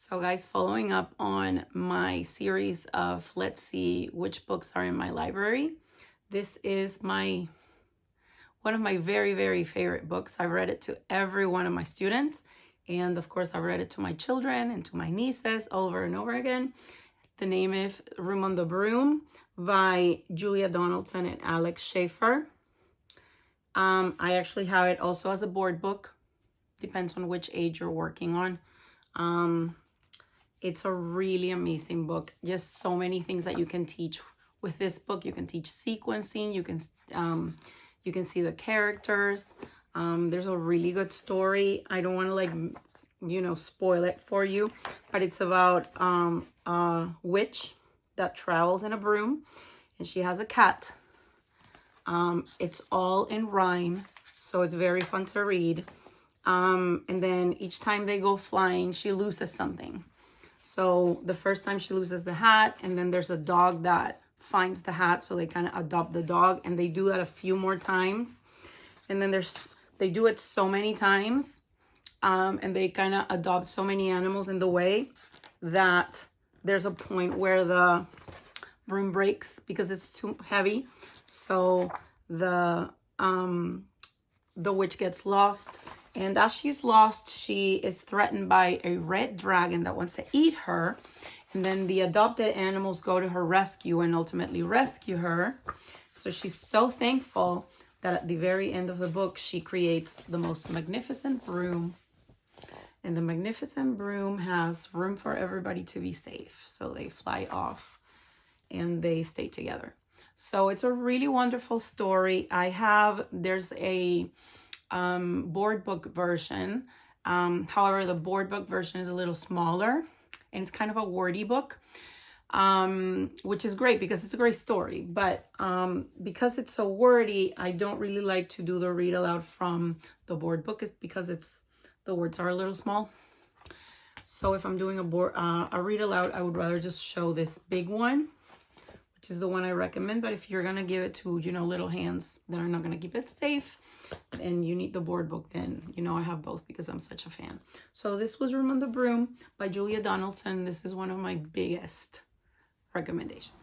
So guys, following up on my series of let's see which books are in my library. This is one of my very favorite books. I've read it to every one of my students. And of course, I've read it to my children and to my nieces over and over again. The name is Room on the Broom by Julia Donaldson and Alex Schaefer. I actually have it also as a board book. Depends on which age you're working on. It's a really amazing book. Just so many things that you can teach with this book. You can teach sequencing. You can see the characters. There's a really good story. I don't want to spoil it for you, but it's about a witch that travels in a broom, and she has a cat. It's all in rhyme, so it's very fun to read. And then each time they go flying, she loses something. So the first time she loses the hat, and then there's a dog that finds the hat, so they kind of adopt the dog, and they do that a few more times. And then they do it so many times, and they kind of adopt so many animals in the way that there's a point where the broom breaks because it's too heavy. So the witch gets lost. And as she's lost, she is threatened by a red dragon that wants to eat her. And then the adopted animals go to her rescue and ultimately rescue her. So she's so thankful that at the very end of the book, she creates the most magnificent broom. And the magnificent broom has room for everybody to be safe. So they fly off and they stay together. So it's a really wonderful story. There's a board book version. However, the board book version is a little smaller and it's kind of a wordy book, which is great because it's a great story. But because it's so wordy, I don't really like to do the read aloud from the board book. It's because the words are a little small. So if I'm doing a read aloud, I would rather just show this big one, which is the one I recommend. But if you're going to give it to, little hands that are not going to keep it safe and you need the board book, then, I have both because I'm such a fan. So this was Room on the Broom by Julia Donaldson. This is one of my biggest recommendations.